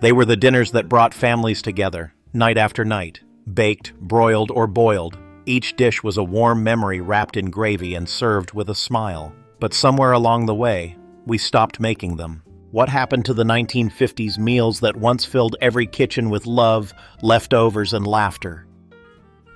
They were the dinners that brought families together, night after night. Baked, broiled, or boiled, each dish was a warm memory wrapped in gravy and served with a smile. But somewhere along the way, we stopped making them. What happened to the 1950s meals that once filled every kitchen with love, leftovers, and laughter?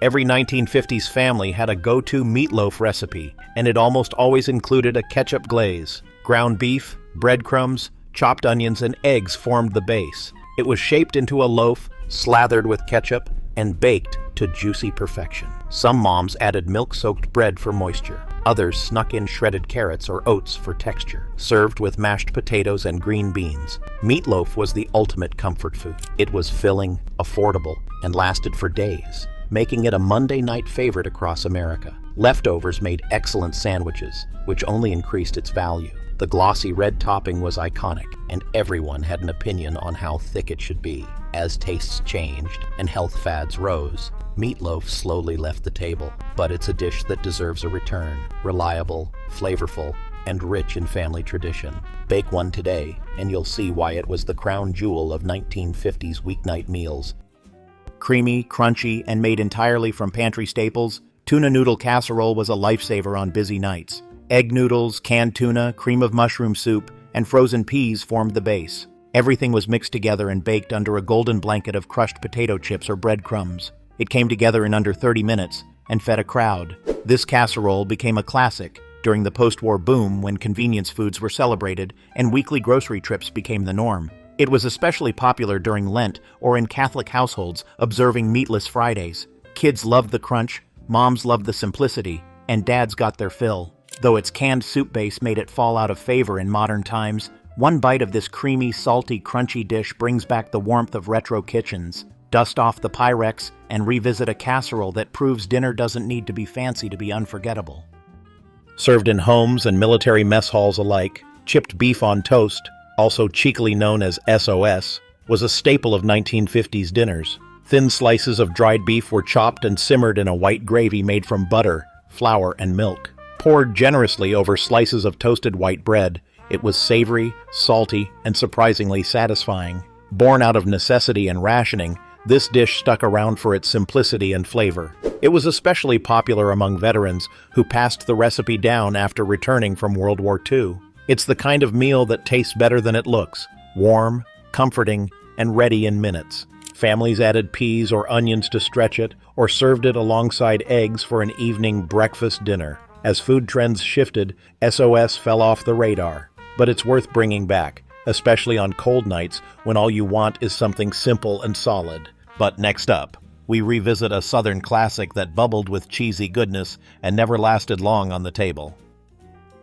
Every 1950s family had a go-to meatloaf recipe, and it almost always included a ketchup glaze. Ground beef, breadcrumbs, chopped onions, and eggs formed the base. It was shaped into a loaf, slathered with ketchup, and baked to juicy perfection. Some moms added milk-soaked bread for moisture. Others snuck in shredded carrots or oats for texture, served with mashed potatoes and green beans. Meatloaf was the ultimate comfort food. It was filling, affordable, and lasted for days, making it a Monday night favorite across America. Leftovers made excellent sandwiches, which only increased its value. The glossy red topping was iconic, and everyone had an opinion on how thick it should be. As tastes changed and health fads rose, meatloaf slowly left the table, but it's a dish that deserves a return. Reliable, flavorful, and rich in family tradition. Bake one today, and you'll see why it was the crown jewel of 1950s weeknight meals. Creamy, crunchy, and made entirely from pantry staples, tuna noodle casserole was a lifesaver on busy nights. Egg noodles, canned tuna, cream of mushroom soup, and frozen peas formed the base. Everything was mixed together and baked under a golden blanket of crushed potato chips or breadcrumbs. It came together in under 30 minutes and fed a crowd. This casserole became a classic during the post-war boom when convenience foods were celebrated and weekly grocery trips became the norm. It was especially popular during Lent or in Catholic households observing meatless Fridays. Kids loved the crunch, moms loved the simplicity, and dads got their fill. Though its canned soup base made it fall out of favor in modern times, one bite of this creamy, salty, crunchy dish brings back the warmth of retro kitchens. Dust off the Pyrex and revisit a casserole that proves dinner doesn't need to be fancy to be unforgettable. Served in homes and military mess halls alike, chipped beef on toast, also cheekily known as SOS, was a staple of 1950s dinners. Thin slices of dried beef were chopped and simmered in a white gravy made from butter, flour, and milk. Poured generously over slices of toasted white bread, it was savory, salty, and surprisingly satisfying. Born out of necessity and rationing, this dish stuck around for its simplicity and flavor. It was especially popular among veterans who passed the recipe down after returning from World War II. It's the kind of meal that tastes better than it looks, warm, comforting, and ready in minutes. Families added peas or onions to stretch it, or served it alongside eggs for an evening breakfast dinner. As food trends shifted, SOS fell off the radar. But it's worth bringing back, especially on cold nights when all you want is something simple and solid. But next up, we revisit a Southern classic that bubbled with cheesy goodness and never lasted long on the table.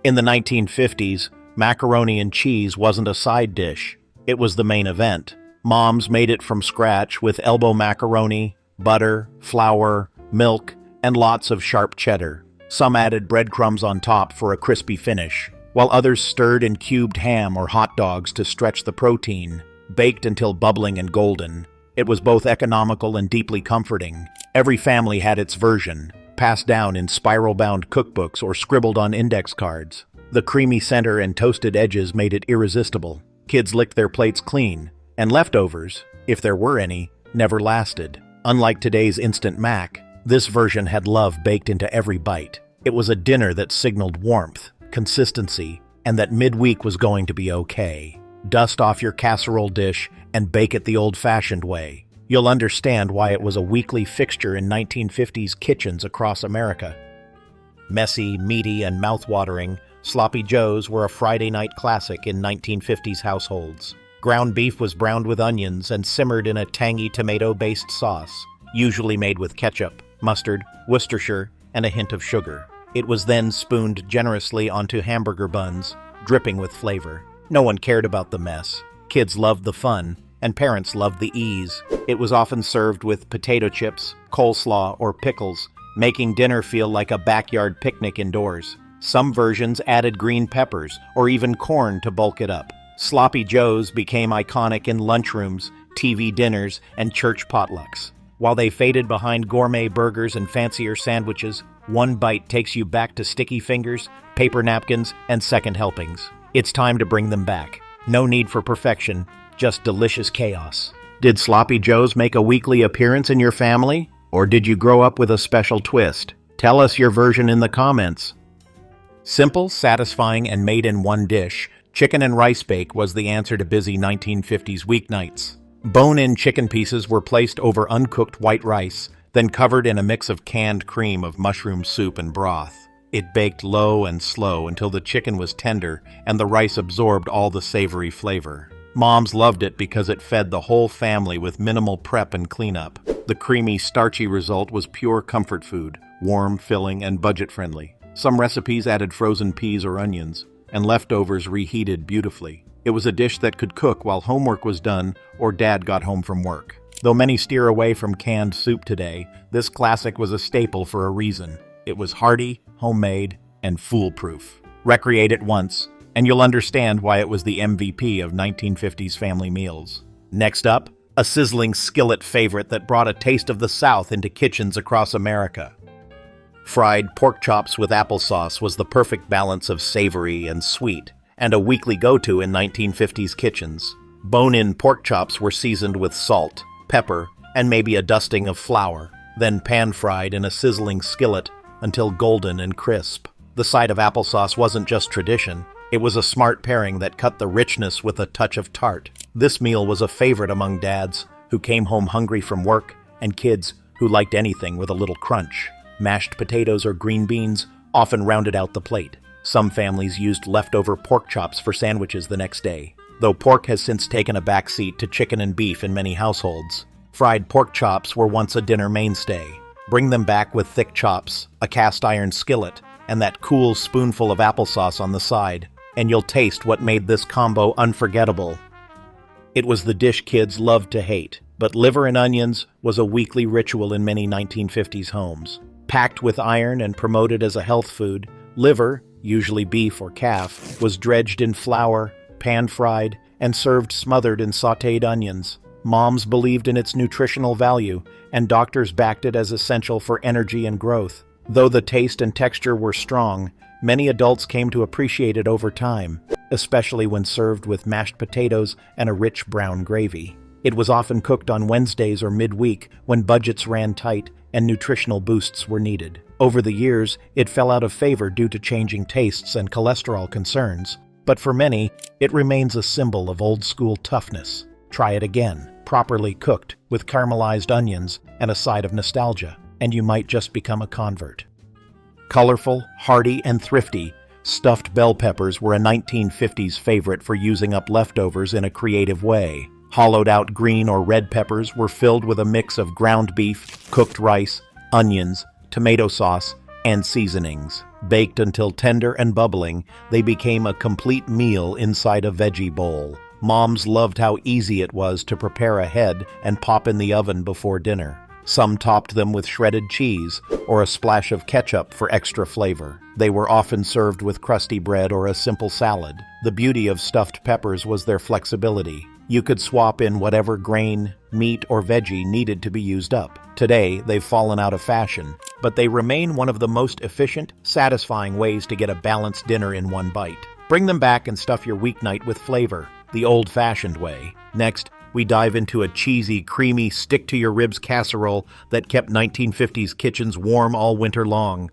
In the 1950s, macaroni and cheese wasn't a side dish, it was the main event. Moms made it from scratch with elbow macaroni, butter, flour, milk, and lots of sharp cheddar. Some added breadcrumbs on top for a crispy finish, while others stirred in cubed ham or hot dogs to stretch the protein, baked until bubbling and golden. It was both economical and deeply comforting. Every family had its version, passed down in spiral-bound cookbooks or scribbled on index cards. The creamy center and toasted edges made it irresistible. Kids licked their plates clean, and leftovers, if there were any, never lasted. Unlike today's instant mac, this version had love baked into every bite. It was a dinner that signaled warmth, consistency, and that midweek was going to be okay. Dust off your casserole dish and bake it the old-fashioned way. You'll understand why it was a weekly fixture in 1950s kitchens across America. Messy, meaty, and mouth-watering, sloppy joes were a Friday night classic in 1950s households. Ground beef was browned with onions and simmered in a tangy tomato-based sauce, usually made with ketchup, mustard, Worcestershire, and a hint of sugar. It was then spooned generously onto hamburger buns, dripping with flavor. No one cared about the mess. Kids loved the fun, and parents loved the ease. It was often served with potato chips, coleslaw, or pickles, making dinner feel like a backyard picnic indoors. Some versions added green peppers or even corn to bulk it up. Sloppy joes became iconic in lunchrooms, TV dinners, and church potlucks. While they faded behind gourmet burgers and fancier sandwiches, one bite takes you back to sticky fingers, paper napkins, and second helpings. It's time to bring them back. No need for perfection, just delicious chaos. Did Sloppy Joes make a weekly appearance in your family? Or did you grow up with a special twist? Tell us your version in the comments. Simple, satisfying, and made in one dish, chicken and rice bake was the answer to busy 1950s weeknights. Bone-in chicken pieces were placed over uncooked white rice, then covered in a mix of canned cream of mushroom soup and broth. It baked low and slow until the chicken was tender and the rice absorbed all the savory flavor. Moms loved it because it fed the whole family with minimal prep and cleanup. The creamy, starchy result was pure comfort food, warm, filling, and budget-friendly. Some recipes added frozen peas or onions, and leftovers reheated beautifully. It was a dish that could cook while homework was done or Dad got home from work. Though many steer away from canned soup today, this classic was a staple for a reason. It was hearty, homemade, and foolproof. Recreate it once, and you'll understand why it was the MVP of 1950s family meals. Next up, a sizzling skillet favorite that brought a taste of the South into kitchens across America. Fried pork chops with applesauce was the perfect balance of savory and sweet, and a weekly go-to in 1950s kitchens. Bone-in pork chops were seasoned with salt, pepper, and maybe a dusting of flour, then pan-fried in a sizzling skillet until golden and crisp. The side of applesauce wasn't just tradition. It was a smart pairing that cut the richness with a touch of tart. This meal was a favorite among dads who came home hungry from work and kids who liked anything with a little crunch. Mashed potatoes or green beans often rounded out the plate. Some families used leftover pork chops for sandwiches the next day, though pork has since taken a backseat to chicken and beef in many households. Fried pork chops were once a dinner mainstay. Bring them back with thick chops, a cast iron skillet, and that cool spoonful of applesauce on the side, and you'll taste what made this combo unforgettable. It was the dish kids loved to hate, but liver and onions was a weekly ritual in many 1950s homes. Packed with iron and promoted as a health food, liver, usually beef or calf, was dredged in flour, pan-fried, and served smothered in sautéed onions. Moms believed in its nutritional value, and doctors backed it as essential for energy and growth. Though the taste and texture were strong, many adults came to appreciate it over time, especially when served with mashed potatoes and a rich brown gravy. It was often cooked on Wednesdays or midweek when budgets ran tight and nutritional boosts were needed. Over the years, it fell out of favor due to changing tastes and cholesterol concerns, but for many, it remains a symbol of old-school toughness. Try it again, properly cooked, with caramelized onions and a side of nostalgia, and you might just become a convert. Colorful, hearty, and thrifty, stuffed bell peppers were a 1950s favorite for using up leftovers in a creative way. Hollowed-out green or red peppers were filled with a mix of ground beef, cooked rice, onions, tomato sauce, and seasonings. Baked until tender and bubbling, they became a complete meal inside a veggie bowl. Moms loved how easy it was to prepare ahead and pop in the oven before dinner. Some topped them with shredded cheese or a splash of ketchup for extra flavor. They were often served with crusty bread or a simple salad. The beauty of stuffed peppers was their flexibility. You could swap in whatever grain, meat, or veggie needed to be used up. Today, they've fallen out of fashion, but they remain one of the most efficient, satisfying ways to get a balanced dinner in one bite. Bring them back and stuff your weeknight with flavor, the old-fashioned way. Next, we dive into a cheesy, creamy, stick-to-your-ribs casserole that kept 1950s kitchens warm all winter long.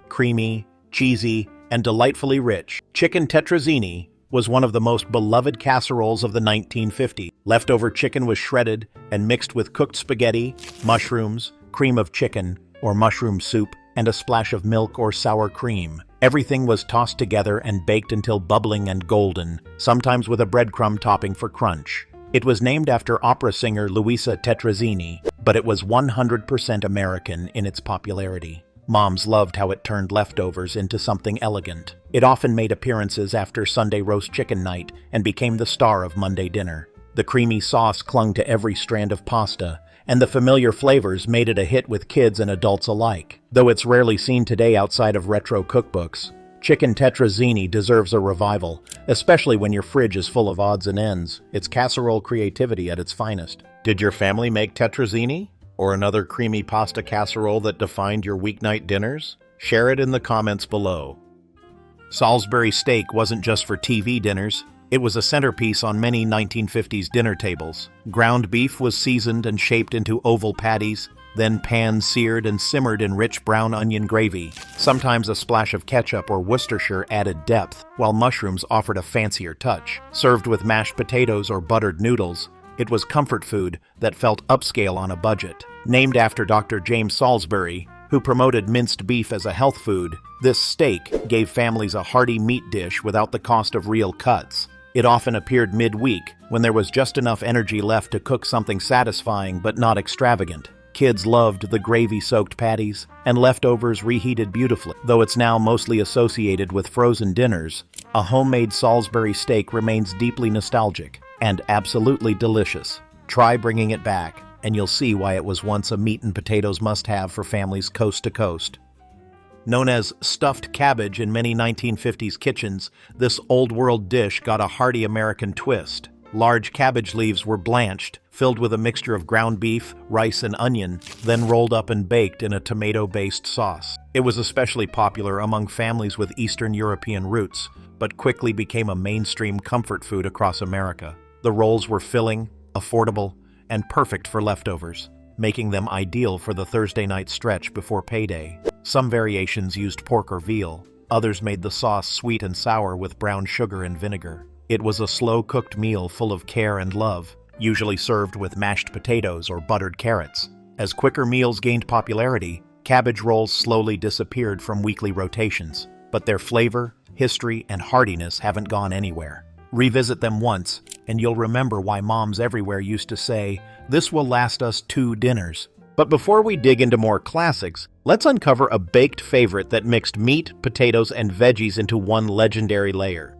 Creamy, cheesy, and delightfully rich, chicken tetrazini was one of the most beloved casseroles of the 1950s. Leftover chicken was shredded and mixed with cooked spaghetti, mushrooms, cream of chicken, or mushroom soup, and a splash of milk or sour cream. Everything was tossed together and baked until bubbling and golden, sometimes with a breadcrumb topping for crunch. It was named after opera singer Luisa Tetrazini, but it was 100% American in its popularity. Moms loved how it turned leftovers into something elegant. It often made appearances after Sunday roast chicken night and became the star of Monday dinner. The creamy sauce clung to every strand of pasta, and the familiar flavors made it a hit with kids and adults alike. Though it's rarely seen today outside of retro cookbooks, chicken tetrazini deserves a revival, especially when your fridge is full of odds and ends. It's casserole creativity at its finest. Did your family make tetrazini? Or another creamy pasta casserole that defined your weeknight dinners? Share it in the comments below. Salisbury steak wasn't just for TV dinners. It was a centerpiece on many 1950s dinner tables. Ground beef was seasoned and shaped into oval patties, then pan-seared and simmered in rich brown onion gravy. Sometimes a splash of ketchup or Worcestershire added depth, while mushrooms offered a fancier touch. Served with mashed potatoes or buttered noodles, it was comfort food that felt upscale on a budget. Named after Dr. James Salisbury, who promoted minced beef as a health food, this steak gave families a hearty meat dish without the cost of real cuts. It often appeared midweek, when there was just enough energy left to cook something satisfying but not extravagant. Kids loved the gravy-soaked patties, and leftovers reheated beautifully. Though it's now mostly associated with frozen dinners, a homemade Salisbury steak remains deeply nostalgic and absolutely delicious. Try bringing it back, and you'll see why it was once a meat and potatoes must-have for families coast to coast. Known as stuffed cabbage in many 1950s kitchens, this old-world dish got a hearty American twist. Large cabbage leaves were blanched, filled with a mixture of ground beef, rice, and onion, then rolled up and baked in a tomato-based sauce. It was especially popular among families with Eastern European roots, but quickly became a mainstream comfort food across America. The rolls were filling, affordable, and perfect for leftovers, making them ideal for the Thursday night stretch before payday. Some variations used pork or veal. Others made the sauce sweet and sour with brown sugar and vinegar. It was a slow-cooked meal full of care and love, usually served with mashed potatoes or buttered carrots. As quicker meals gained popularity, cabbage rolls slowly disappeared from weekly rotations, but their flavor, history, and heartiness haven't gone anywhere. Revisit them once, and you'll remember why moms everywhere used to say, "This will last us 2 dinners." But before we dig into more classics, let's uncover a baked favorite that mixed meat, potatoes, and veggies into one legendary layer.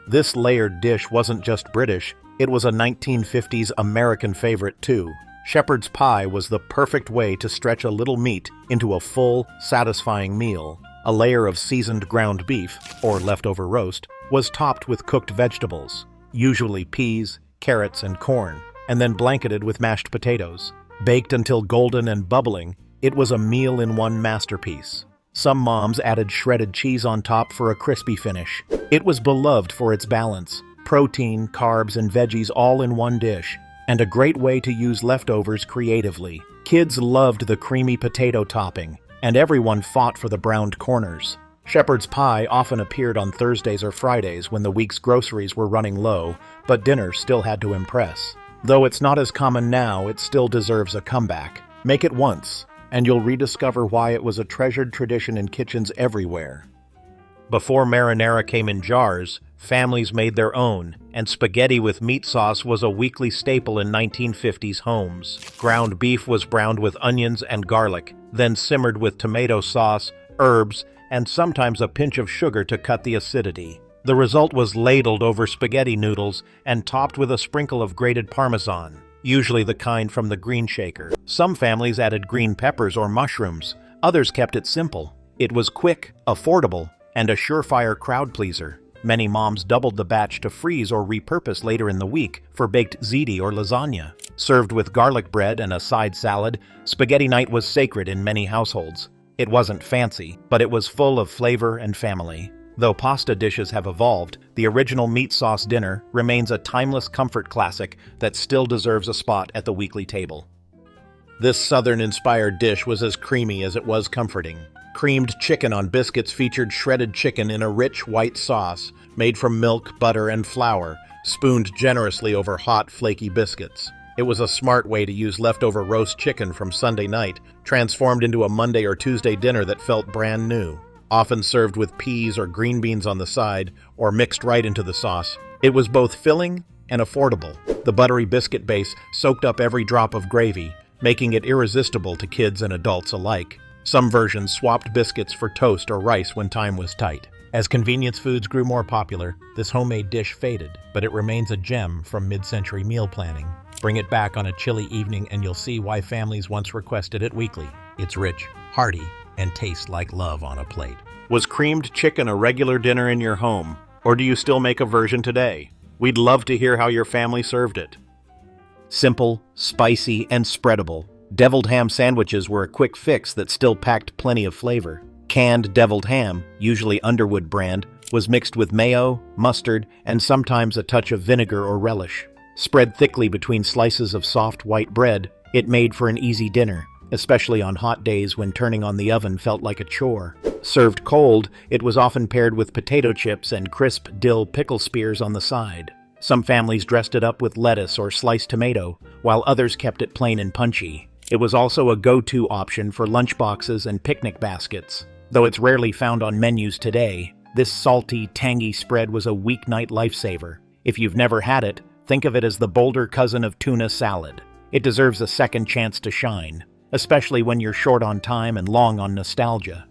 This layered dish wasn't just British, it was a 1950s American favorite too. Shepherd's pie was the perfect way to stretch a little meat into a full, satisfying meal. A layer of seasoned ground beef, or leftover roast, was topped with cooked vegetables, usually peas, carrots, and corn, and then blanketed with mashed potatoes. Baked until golden and bubbling, it was a meal-in-one masterpiece. Some moms added shredded cheese on top for a crispy finish. It was beloved for its balance, protein, carbs, and veggies all in one dish, and a great way to use leftovers creatively. Kids loved the creamy potato topping, and everyone fought for the browned corners. Shepherd's pie often appeared on Thursdays or Fridays when the week's groceries were running low, but dinner still had to impress. Though it's not as common now, it still deserves a comeback. Make it once, and you'll rediscover why it was a treasured tradition in kitchens everywhere. Before marinara came in jars, families made their own, and spaghetti with meat sauce was a weekly staple in 1950s homes. Ground beef was browned with onions and garlic, then simmered with tomato sauce, herbs, and sometimes a pinch of sugar to cut the acidity. The result was ladled over spaghetti noodles and topped with a sprinkle of grated Parmesan, usually the kind from the green shaker. Some families added green peppers or mushrooms, others kept it simple. It was quick, affordable, and a surefire crowd pleaser. Many moms doubled the batch to freeze or repurpose later in the week for baked ziti or lasagna. Served with garlic bread and a side salad, spaghetti night was sacred in many households. It wasn't fancy, but it was full of flavor and family. Though pasta dishes have evolved, the original meat sauce dinner remains a timeless comfort classic that still deserves a spot at the weekly table. This Southern-inspired dish was as creamy as it was comforting. Creamed chicken on biscuits featured shredded chicken in a rich white sauce made from milk, butter, and flour, spooned generously over hot, flaky biscuits. It was a smart way to use leftover roast chicken from Sunday night, transformed into a Monday or Tuesday dinner that felt brand new. Often served with peas or green beans on the side, or mixed right into the sauce. It was both filling and affordable. The buttery biscuit base soaked up every drop of gravy, making it irresistible to kids and adults alike. Some versions swapped biscuits for toast or rice when time was tight. As convenience foods grew more popular, this homemade dish faded, but it remains a gem from mid-century meal planning. Bring it back on a chilly evening and you'll see why families once requested it weekly. It's rich, hearty, and tastes like love on a plate. Was creamed chicken a regular dinner in your home, or do you still make a version today? We'd love to hear how your family served it. Simple, spicy, and spreadable, deviled ham sandwiches were a quick fix that still packed plenty of flavor. Canned deviled ham, usually Underwood brand, was mixed with mayo, mustard, and sometimes a touch of vinegar or relish. Spread thickly between slices of soft white bread, it made for an easy dinner, especially on hot days when turning on the oven felt like a chore. Served cold, it was often paired with potato chips and crisp dill pickle spears on the side. Some families dressed it up with lettuce or sliced tomato, while others kept it plain and punchy. It was also a go-to option for lunchboxes and picnic baskets. Though it's rarely found on menus today, this salty, tangy spread was a weeknight lifesaver. If you've never had it, think of it as the bolder cousin of tuna salad. It deserves a second chance to shine, especially when you're short on time and long on nostalgia.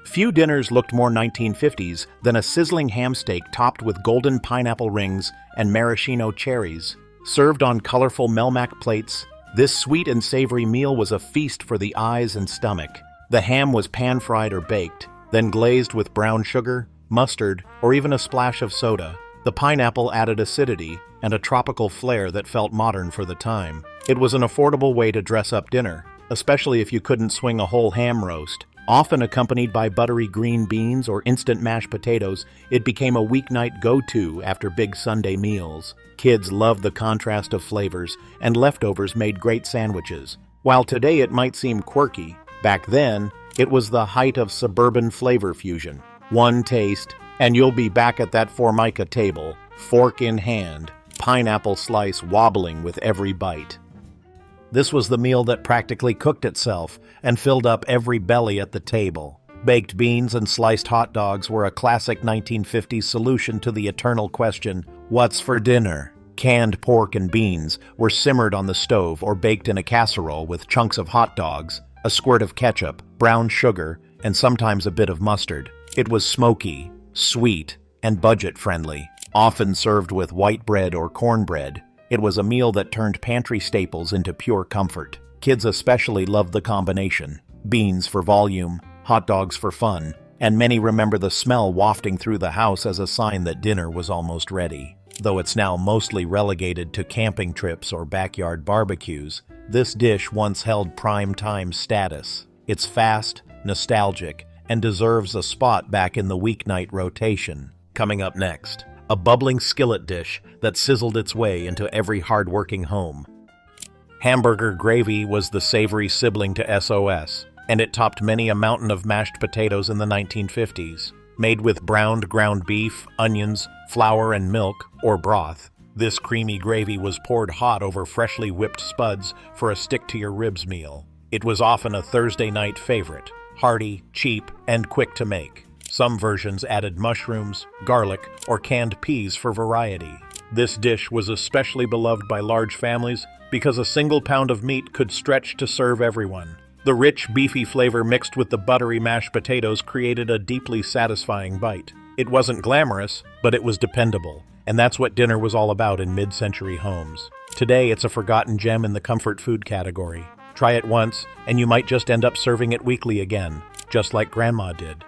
Few dinners looked more 1950s than a sizzling ham steak topped with golden pineapple rings and maraschino cherries. Served on colorful Melmac plates, this sweet and savory meal was a feast for the eyes and stomach. The ham was pan-fried or baked, then glazed with brown sugar, mustard, or even a splash of soda. The pineapple added acidity and a tropical flair that felt modern for the time. It was an affordable way to dress up dinner, especially if you couldn't swing a whole ham roast. Often accompanied by buttery green beans or instant mashed potatoes, it became a weeknight go-to after big Sunday meals. Kids loved the contrast of flavors, and leftovers made great sandwiches. While today it might seem quirky, back then, it was the height of suburban flavor fusion. One taste, and you'll be back at that Formica table, fork in hand, pineapple slice wobbling with every bite. This was the meal that practically cooked itself and filled up every belly at the table. Baked beans and sliced hot dogs were a classic 1950s solution to the eternal question, what's for dinner? Canned pork and beans were simmered on the stove or baked in a casserole with chunks of hot dogs, a squirt of ketchup, brown sugar, and sometimes a bit of mustard. It was smoky, sweet, and budget-friendly, often served with white bread or cornbread. It was a meal that turned pantry staples into pure comfort. Kids especially loved the combination. Beans for volume, hot dogs for fun, and many remember the smell wafting through the house as a sign that dinner was almost ready. Though it's now mostly relegated to camping trips or backyard barbecues, this dish once held prime-time status. It's fast, nostalgic, and deserves a spot back in the weeknight rotation. Coming up next, a bubbling skillet dish that sizzled its way into every hard-working home. Hamburger Gravy was the savory sibling to SOS, and it topped many a mountain of mashed potatoes in the 1950s. Made with browned ground beef, onions, flour, and milk, or broth, this creamy gravy was poured hot over freshly whipped spuds for a stick-to-your-ribs meal. It was often a Thursday night favorite, hearty, cheap, and quick to make. Some versions added mushrooms, garlic, or canned peas for variety. This dish was especially beloved by large families because a single pound of meat could stretch to serve everyone. The rich, beefy flavor mixed with the buttery mashed potatoes created a deeply satisfying bite. It wasn't glamorous, but it was dependable, and that's what dinner was all about in mid-century homes. Today, it's a forgotten gem in the comfort food category. Try it once, and you might just end up serving it weekly again, just like Grandma did.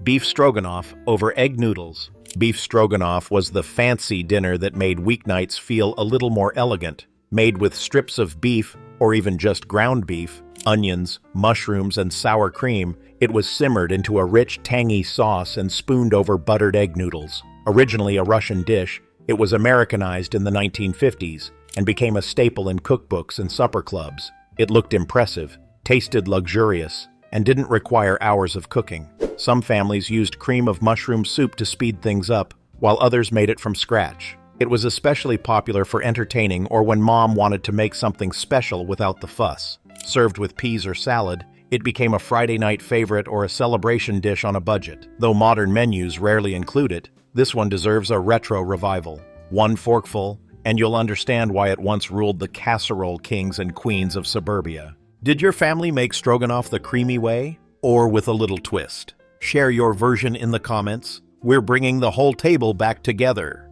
Beef stroganoff over egg noodles. Beef stroganoff was the fancy dinner that made weeknights feel a little more elegant. Made with strips of beef, or even just ground beef, onions, mushrooms, and sour cream, it was simmered into a rich, tangy sauce and spooned over buttered egg noodles. Originally a Russian dish, it was Americanized in the 1950s and became a staple in cookbooks and supper clubs. It looked impressive, tasted luxurious, and didn't require hours of cooking. Some families used cream of mushroom soup to speed things up, while others made it from scratch. It was especially popular for entertaining or when Mom wanted to make something special without the fuss. Served with peas or salad, it became a Friday night favorite or a celebration dish on a budget. Though modern menus rarely include it, this one deserves a retro revival. One forkful, and you'll understand why it once ruled the casserole kings and queens of suburbia. Did your family make stroganoff the creamy way, or with a little twist? Share your version in the comments. We're bringing the whole table back together.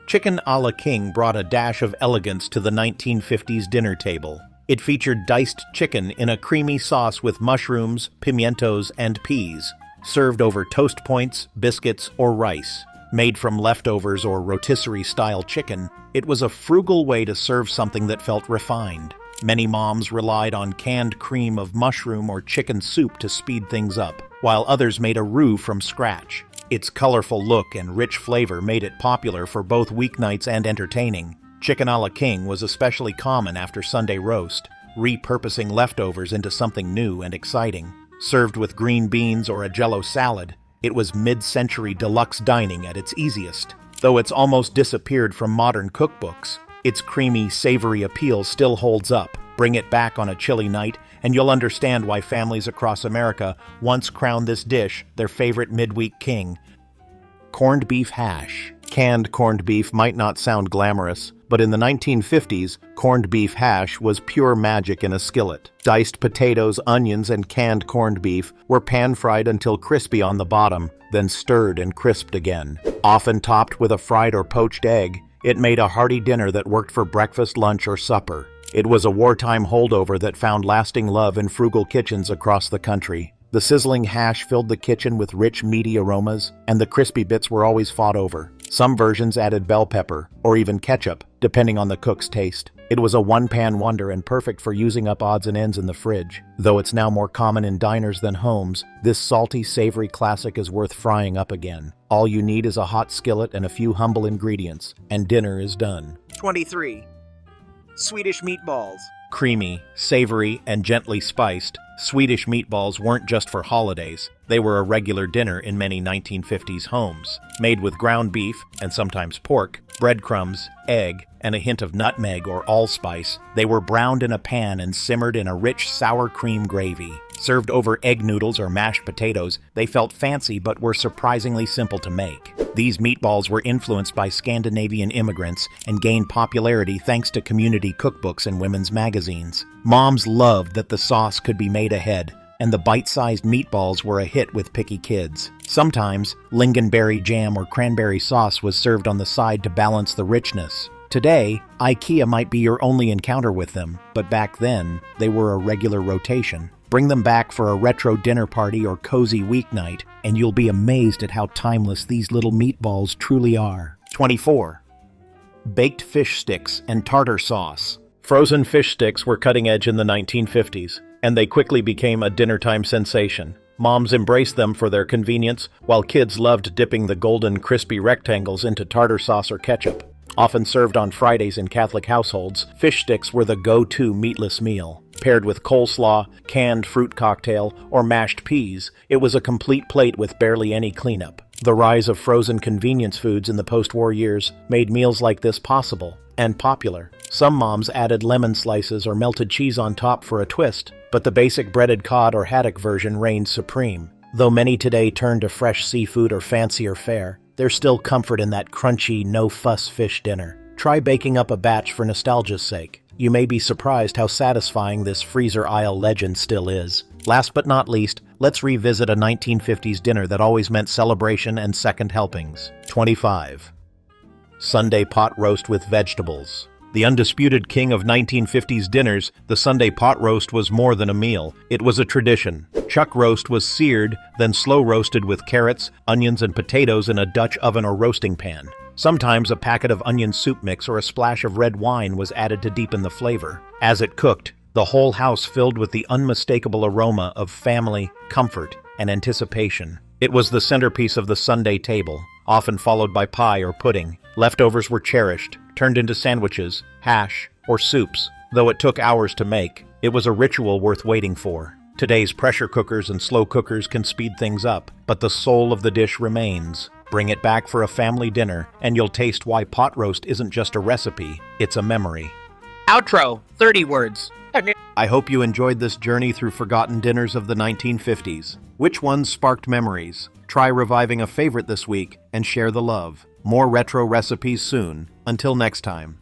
Chicken a la King brought a dash of elegance to the 1950s dinner table. It featured diced chicken in a creamy sauce with mushrooms, pimientos, and peas, served over toast points, biscuits, or rice. Made from leftovers or rotisserie-style chicken, it was a frugal way to serve something that felt refined. Many moms relied on canned cream of mushroom or chicken soup to speed things up, while others made a roux from scratch. Its colorful look and rich flavor made it popular for both weeknights and entertaining. Chicken a la king was especially common after Sunday roast, repurposing leftovers into something new and exciting. Served with green beans or a Jell-O salad, it was mid-century deluxe dining at its easiest. Though it's almost disappeared from modern cookbooks, its creamy, savory appeal still holds up. Bring it back on a chilly night, and you'll understand why families across America once crowned this dish their favorite midweek king. Corned beef hash. Canned corned beef might not sound glamorous, but in the 1950s, corned beef hash was pure magic in a skillet. Diced potatoes, onions, and canned corned beef were pan-fried until crispy on the bottom, then stirred and crisped again. Often topped with a fried or poached egg, it made a hearty dinner that worked for breakfast, lunch, or supper. It was a wartime holdover that found lasting love in frugal kitchens across the country. The sizzling hash filled the kitchen with rich, meaty aromas, and the crispy bits were always fought over. Some versions added bell pepper, or even ketchup, depending on the cook's taste. It was a one-pan wonder and perfect for using up odds and ends in the fridge. Though it's now more common in diners than homes, this salty, savory classic is worth frying up again. All you need is a hot skillet and a few humble ingredients, and dinner is done. 23. Swedish Meatballs. Creamy, savory, and gently spiced, Swedish meatballs weren't just for holidays. They were a regular dinner in many 1950s homes. Made with ground beef, and sometimes pork, breadcrumbs, egg, and a hint of nutmeg or allspice, they were browned in a pan and simmered in a rich sour cream gravy. Served over egg noodles or mashed potatoes, they felt fancy but were surprisingly simple to make. These meatballs were influenced by Scandinavian immigrants and gained popularity thanks to community cookbooks and women's magazines. Moms loved that the sauce could be made ahead, and the bite-sized meatballs were a hit with picky kids. Sometimes, lingonberry jam or cranberry sauce was served on the side to balance the richness. Today, IKEA might be your only encounter with them, but back then, they were a regular rotation. Bring them back for a retro dinner party or cozy weeknight, and you'll be amazed at how timeless these little meatballs truly are. 24. Baked fish sticks and tartar sauce. Frozen fish sticks were cutting edge in the 1950s, and they quickly became a dinnertime sensation. Moms embraced them for their convenience, while kids loved dipping the golden, crispy rectangles into tartar sauce or ketchup. Often served on Fridays in Catholic households, fish sticks were the go-to meatless meal. Paired with coleslaw, canned fruit cocktail, or mashed peas, it was a complete plate with barely any cleanup. The rise of frozen convenience foods in the post-war years made meals like this possible and popular. Some moms added lemon slices or melted cheese on top for a twist, but the basic breaded cod or haddock version reigned supreme. Though many today turn to fresh seafood or fancier fare, there's still comfort in that crunchy, no-fuss fish dinner. Try baking up a batch for nostalgia's sake. You may be surprised how satisfying this freezer aisle legend still is. Last but not least, let's revisit a 1950s dinner that always meant celebration and second helpings. 25. Sunday pot roast with vegetables. The undisputed king of 1950s dinners, the Sunday pot roast was more than a meal. It was a tradition. Chuck roast was seared, then slow roasted with carrots, onions, and potatoes in a Dutch oven or roasting pan. Sometimes a packet of onion soup mix or a splash of red wine was added to deepen the flavor. As it cooked, the whole house filled with the unmistakable aroma of family, comfort, and anticipation. It was the centerpiece of the Sunday table, often followed by pie or pudding. Leftovers were cherished, turned into sandwiches, hash, or soups. Though it took hours to make, it was a ritual worth waiting for. Today's pressure cookers and slow cookers can speed things up, but the soul of the dish remains. Bring it back for a family dinner, and you'll taste why pot roast isn't just a recipe, it's a memory. Outro, 30 words. I hope you enjoyed this journey through forgotten dinners of the 1950s. Which ones sparked memories? Try reviving a favorite this week and share the love. More retro recipes soon. Until next time.